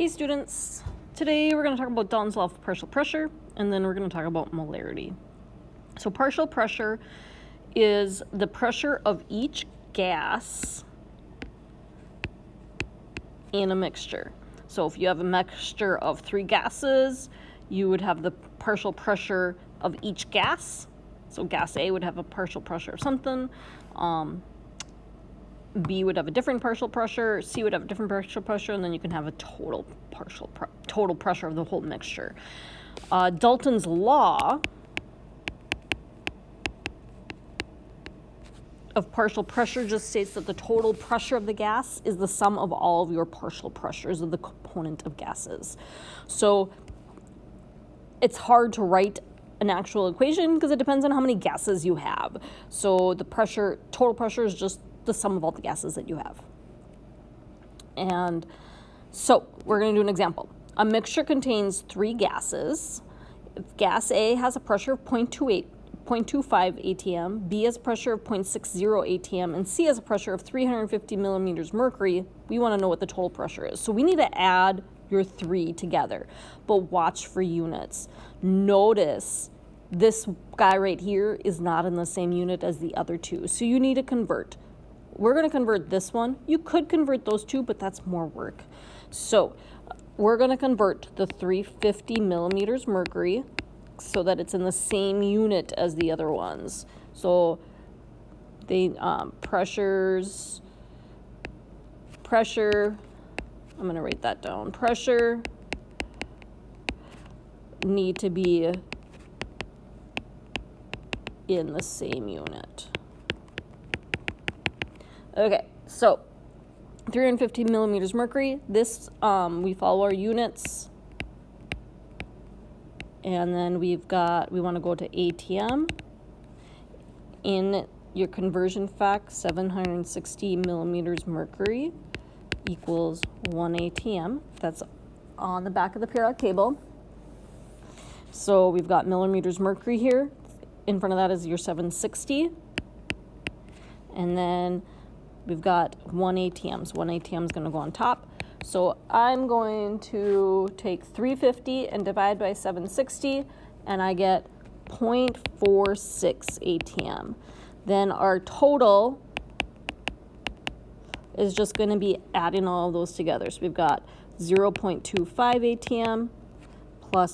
Hey students, today we're going to talk about Dalton's law of partial pressure, and then we're going to talk about molarity. So partial pressure is the pressure of each gas in a mixture. So if you have a mixture of 3 gases, you would have the partial pressure of each gas. So gas A would have a partial pressure of something. B would have a different partial pressure, C would have a different partial pressure, and then you can have a total pressure of the whole mixture. Dalton's law of partial pressure just states that the total pressure of the gas is the sum of all of your partial pressures of the component of gases. So it's hard to write an actual equation because it depends on how many gases you have. So the total pressure is just the sum of all the gases that you have. And so we're going to do an example. A mixture contains 3 gases. If gas A has a pressure of 0.25 atm, B has a pressure of 0.60 atm, and C has a pressure of 350 millimeters mercury, we want to know what the total pressure is. So we need to add your 3 together, but watch for units. Notice this guy right here is not in the same unit as the other 2, so you need to convert. We're going to convert this one. You could convert those 2, but that's more work. So we're going to convert the 350 millimeters mercury so that it's in the same unit as the other ones. So the pressure, I'm going to write that down. Pressure need to be in the same unit. Okay, so 350 millimeters mercury. This, we follow our units. And then we want to go to ATM. In your conversion fact, 760 millimeters mercury equals 1 ATM. That's on the back of the periodic table. So we've got millimeters mercury here. In front of that is your 760. And then we've got 1 ATM. So 1 ATM is going to go on top. So I'm going to take 350 and divide by 760, and I get 0.46 ATM. Then our total is just going to be adding all of those together. So we've got 0.25 ATM plus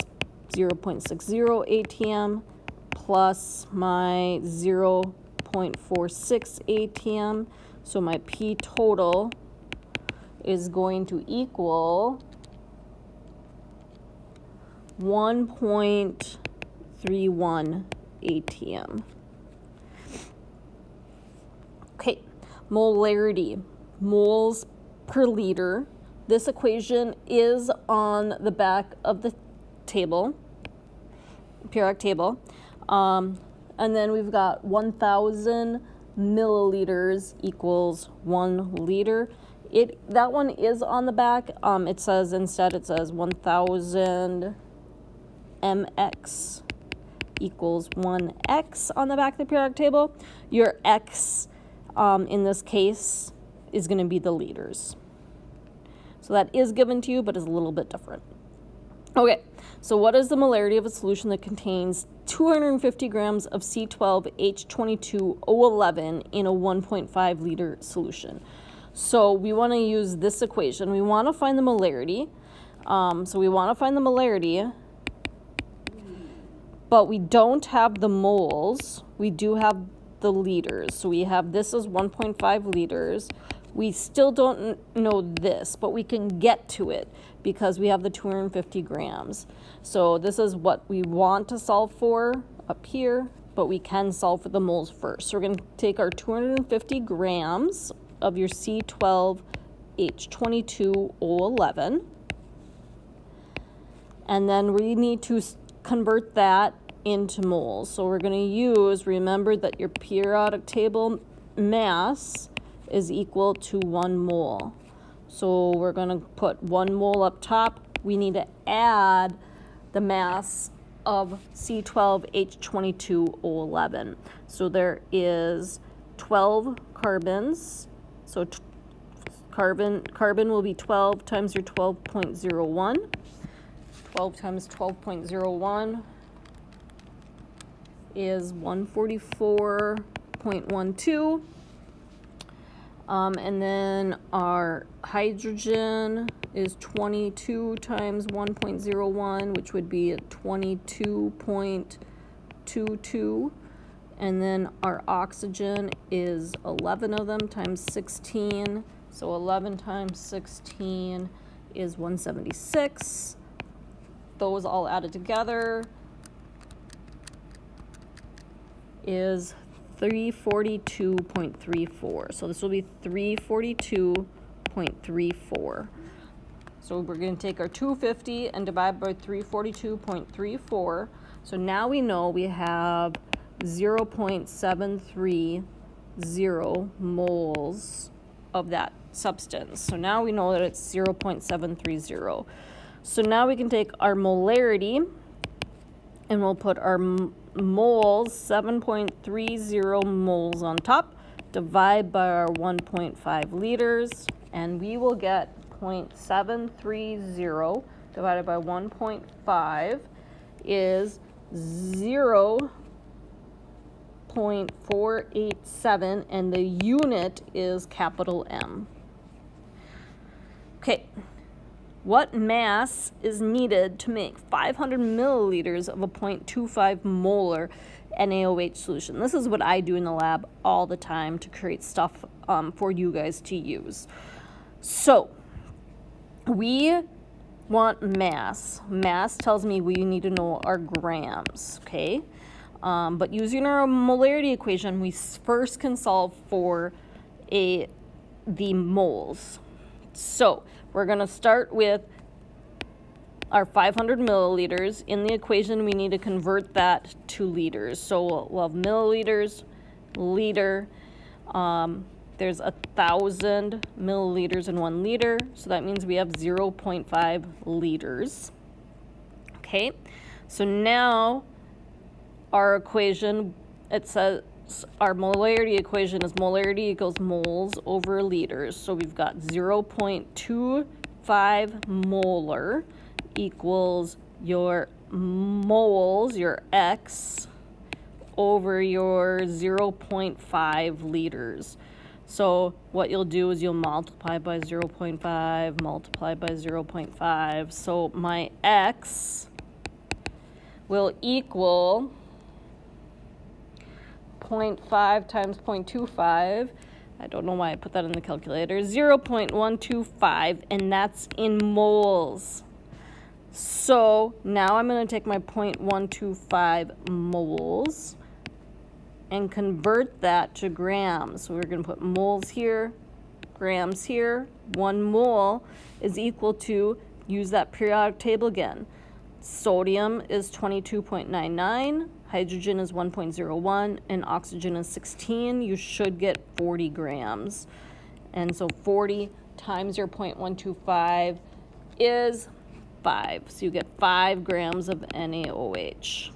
0.60 ATM plus my 0.46 ATM. So my P total is going to equal 1.31 ATM. Okay, molarity, moles per liter. This equation is on the back of the table, periodic table. And then we've got 1,000 milliliters equals 1 liter. That one is on the back. It says 1,000 mx equals 1x on the back of the periodic table. Your x in this case is going to be the liters. So that is given to you, but is a little bit different. Okay, so what is the molarity of a solution that contains 250 grams of C12H22O11 in a 1.5 liter solution? So we want to use this equation. We want to find the molarity. But we don't have the moles. We do have the liters. So we have this as 1.5 liters. We still don't know this, but we can get to it because we have the 250 grams. So this is what we want to solve for up here, but we can solve for the moles first. So we're going to take our 250 grams of your C12H22O11, and then we need to convert that into moles. So we're going to remember that your periodic table mass is equal to 1 mole. So we're going to put 1 mole up top. We need to add the mass of C12H22O11. So there is 12 carbons. So Carbon will be 12 times your 12.01. 12 times 12.01 is 144.12. And then our hydrogen is 22 times 1.01, which would be 22.22. And then our oxygen is 11 of them times 16. So 11 times 16 is 176. Those all added together is 342.34. So this will be 342.34. So we're going to take our 250 and divide by 342.34. So now we know we have 0.730 moles of that substance. So now we know that it's 0.730. So now we can take our molarity and we'll put our moles, 7.30 moles on top, divide by our 1.5 liters, and we will get 0.730 divided by 1.5 is 0.487, and the unit is capital M. Okay. What mass is needed to make 500 milliliters of a 0.25 molar NaOH solution? This is what I do in the lab all the time to create stuff for you guys to use. So we want mass. Mass tells me we need to know our grams, okay? But using our molarity equation, we first can solve for the moles. So we're going to start with our 500 milliliters. In the equation, we need to convert that to liters. So we'll have milliliters, liter. There's 1,000 milliliters in 1 liter. So that means we have 0.5 liters. Okay, so now our equation, it says our molarity equation is molarity equals moles over liters. So we've got 0.25 molar equals your moles, your X, over your 0.5 liters. So what you'll do is you'll multiply by 0.5, multiply by 0.5. So my X will equal 0.5 times 0.25. I don't know why I put that in the calculator. 0.125, and that's in moles. So now I'm going to take my 0.125 moles and convert that to grams. So we're going to put moles here, grams here. 1 mole is equal to, use that periodic table again. Sodium is 22.99, hydrogen is 1.01, and oxygen is 16. You should get 40 grams. And so 40 times your 0.125 is 5. So you get 5 grams of NaOH.